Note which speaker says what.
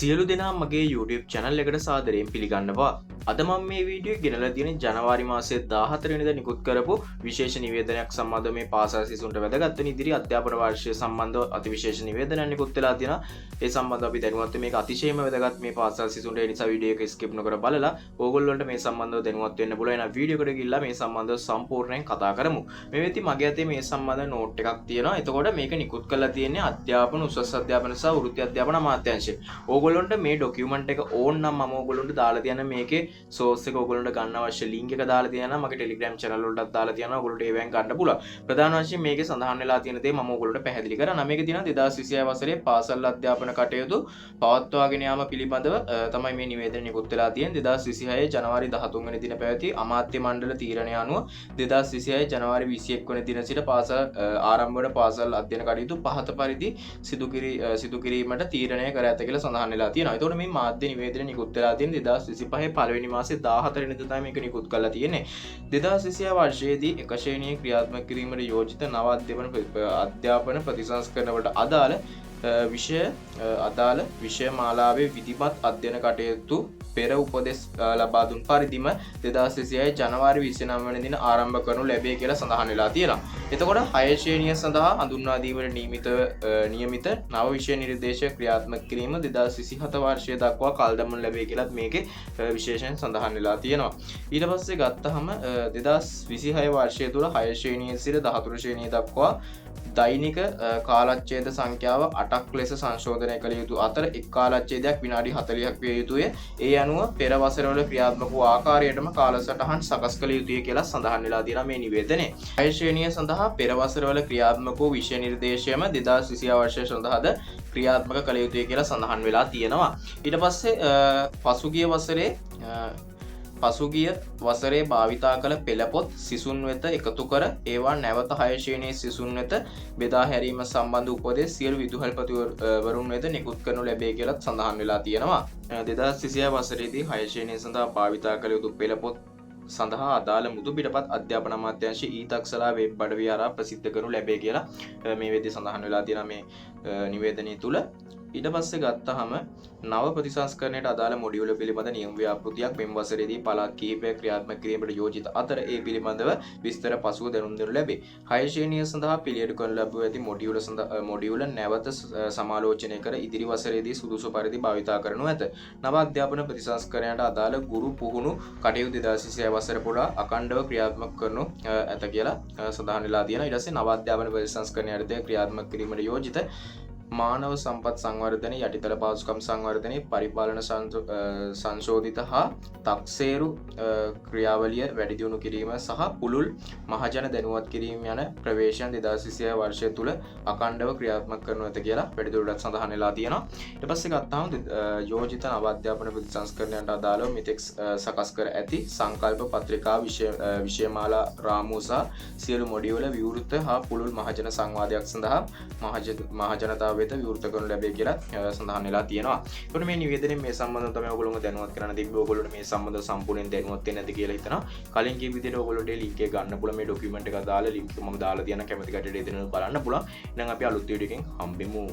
Speaker 1: සියලු දෙනා මගේ YouTube channel එකට සාදරයෙන් පිළිගන්නවා. අද මම මේ වීඩියෝ ගෙනලා තියෙන ජනවාරි මාසයේ 14 වෙනිදා නිකුත් කරපු විශේෂ නිවේදනයක් සම්බන්ධව මේ පාසල් සිසුන්ට වැදගත් වෙන ඉදිරි අධ්‍යාපන වර්ෂය සම්බන්ධව අතිවිශේෂ නිවේදනයක් නිකුත් වෙලා තියෙනවා. ඒ සම්බන්ධව අපි දැනුවත් මේක අතිශයම වැදගත් මේ පාසල් සිසුන්ට. ඒ නිසා වීඩියෝ එක skip නොකර බලලා ඕගොල්ලන්ට මේ සම්බන්ධව දැනුවත් වෙන්න පුළුවන්. එහෙනම් වීඩියෝ එකට ගිහිල්ලා මේ සම්බන්ධව සම්පූර්ණයෙන් කතා කරමු. මේ වෙති මගේ අතේ මේ සම්බන්ධ නෝට් එකක් තියෙනවා. එතකොට මේක නිකුත් කරලා තියෙන්නේ අධ්‍යාපන උසස් අධ්‍යාපන සහ වෘත්ති අධ්‍යාපන අමාත්‍යාංශය. ඕගොල්ලොන්ට මේ ඩොකියුමන්ට් එක ඕන නම් මම ඕගොල්ලොන්ට දාලා තියන මේකේ සෝස් එක ඕගොල්ලොන්ට ගන්න අවශ්‍ය ලින්ක් එක දාලා තියෙනවා. මගේ Telegram channel වලටත් දාලා තියෙනවා. ඕගොල්ලොන්ට ඒවෙන් ගන්න පුළුවන්. ප්‍රධාන වශයෙන් මේකේ සඳහන් වෙලා තියෙන දේ මම ඕගොල්ලොන්ට පැහැදිලි කරනවා. මේකේ තියෙනවා 2026 වසරේ පාසල් අධ්‍යාපන කටයුතු පවත්වාගෙන යාම පිළිබඳව තමයි මේ නිවේදනය නිකුත් වෙලා තියෙන්නේ. 2026 ජනවාරි 13 වෙනි දින පැවති අමාත්‍ය මණ්ඩල තීරණය අනුව 2026 ජනවාරි 21 වෙනි දින සිට පාසල් ආරම්භ වන පාසල් අධ්‍යයන කටයුතු පහත පරිදි සිදු කිරීමට තීරණය කර ඇත කියලා සඳහන් වෙලා තියෙනවා. එතකොට මේ මාධ්‍ය නිවේදනය නිකුත් වෙලා තියෙන්නේ 2025 පළවෙනි මාසේ 14 වෙනිදා තමයි මේක නිකුත් කරලා තියෙන්නේ. 2026 වර්ෂයේදී එක ශ්‍රේණියේ ක්‍රියාත්මක කිරීමට යෝජිත නව අධ්‍යාපන ප්‍රතිසංස්කරණ වලට අදාළ විෂය මාලාවේ විධිමත් අධ්‍යයන කටයුතු පෙර උපදෙස් ලබා දුන් පරිදිම 2026 ජනවාරි 29 වෙනි දින ආරම්භ කරනු ලැබේ කියලා සඳහන් වෙලා තියෙනවා. එතකොට 6 ශ්‍රේණිය සඳහා හඳුන්වා දීමට නියමිත නව විෂය නිර්දේශ ක්‍රියාත්මක කිරීම 2027 වර්ෂය දක්වා කල් දමනු ලැබේ කියලා මේකේ විශේෂයෙන් සඳහන් වෙලා තියෙනවා. ඊට පස්සේ ගත්තහම 2026 වර්ෂය තුල 6 ශ්‍රේණියේ සිට 14 ශ්‍රේණිය දක්වා දෛනික කාලච්ඡේද සංඛ්‍යාව 8ක් ලෙස සංශෝධනය කළ යුතු අතර එක් කාලච්ඡේදයක් විනාඩි 40ක් විය යුතුය. ඒ අනුව පෙර වසරවල ක්‍රියාත්මක වූ ආකාරයටම කාලසටහන් සකස් කළ යුතුය කියලා සඳහන් වෙලා තියෙනවා මේ නිවේදනයේ. 6 ශ්‍රේණිය සඳහා පෙර වසරවල ක්‍රියාත්මක වූ විෂය නිර්දේශයම 2026 වර්ෂය සඳහාද ක්‍රියාත්මක කළ යුතුය කියලා සඳහන් වෙලා තියෙනවා. ඊට පස්සේ පසුගිය වසරේ භාවිතා කළ පෙළපොත් සිසුන් වෙත එකතු කර ඒවා නැවත 6 ශ්‍රේණියේ සිසුන් වෙත බෙදා හැරීම සම්බන්ධ උපදෙස් සියලු විදුහල්පතිවරුන් වෙත නිකුත් කරනු ලැබේ කියලා සඳහන් වෙලා තියෙනවා. 2026 වසරේදී 6 ශ්‍රේණිය සඳහා භාවිතා කළ යුතු පෙළපොත් සඳහා අදාළ මුදු පිටපත් අධ්‍යාපන අමාත්‍යාංශයේ ඊතක්සලා වෙබ් අඩවිය හරහා ප්‍රසිද්ධ කරනු ලැබේ කියලා මේ වෙද්දී සඳහන් වෙලා තියෙනවා මේ නිවේදනය තුල. ඊට පස්සේ ගත්තහම නව ප්‍රතිසංස්කරණයට අදාළ මොඩියුල පිළිබඳ නියම ව්‍යාපෘතියක් මෙම වසරේදී පළාත් කිහිපයක් ක්‍රියාත්මක කිරීමට යෝජිත අතර ඒ පිළිබඳව විස්තර පසුව දැනුම් දෙනු ලැබේ. 6 ශ්‍රේණිය සඳහා පිළියෙළු කරනු ලැබුව ඇති මොඩියුල නැවත සමාලෝචනය කර ඉදිරි වසරේදී සුදුසු පරිදි භාවිතා කරනු ඇත. නව අධ්‍යාපන ප්‍රතිසංස්කරණයට අදාළ ගුරු පුහුණු කටයුතු 2026 වසර පුරා අඛණ්ඩව ක්‍රියාත්මක කරනු ඇත කියලා සඳහන් වෙලා තියෙනවා. ඊට පස්සේ නව අධ්‍යාපන ප්‍රතිසංස්කරණයට ක්‍රියාත්මක කිරීමට යෝජිත මානව සම්පත් සංවර්ධනය යටිතල පහසුකම් සංවර්ධනය පරිපාලන සංශෝධිත හා තක්සේරු ක්‍රියාවලිය වැඩි දියුණු කිරීම සහ පුළුල් මහජන දැනුවත් කිරීම යන ප්‍රවේශයන් 2026 වර්ෂය තුල අඛණ්ඩව ක්‍රියාත්මක කරනු ඇත කියලා වැඩිදුරටත් සඳහන් වෙලා තියෙනවා. ඊට පස්සේ ගත්තාම යෝජිත නව අධ්‍යාපන ප්‍රතිසංස්කරණයට අදාළව මෙතෙක් සකස් කර ඇති සංකල්ප පත්‍රිකා විෂයමාලා රාමුව සහ සියලු මොඩියුල විවෘත හා පුළුල් මහජන සංවාදයක් සඳහා මහජනතාව වෙත විවෘත කරනු ලැබේ කියලා සඳහන් වෙලා තියෙනවා. ඒකට මේ නිවේදනයේ මේ සම්බන්ධව තමයි ඔයගොල්ලෝ දැනුවත් කරන්න තිබ්බේ. ඔයගොල්ලෝ මේ සම්බන්ධව සම්පූර්ණයෙන් දැනුවත් වෙන්නේ නැති කියලා හිතනවා. කලින් කිය විදිහට ඔයගොල්ලෝට ලින්ක් එක ගන්න පුළුවන්. මේ ඩොකියුමන්ට් එක දාලා ලින්ක් මම දාලා තියන කැමති කටට එදින බලන්න පුළුවන්. එහෙනම් අපි අලුත් වීඩියෝ එකකින් හම්බෙමු.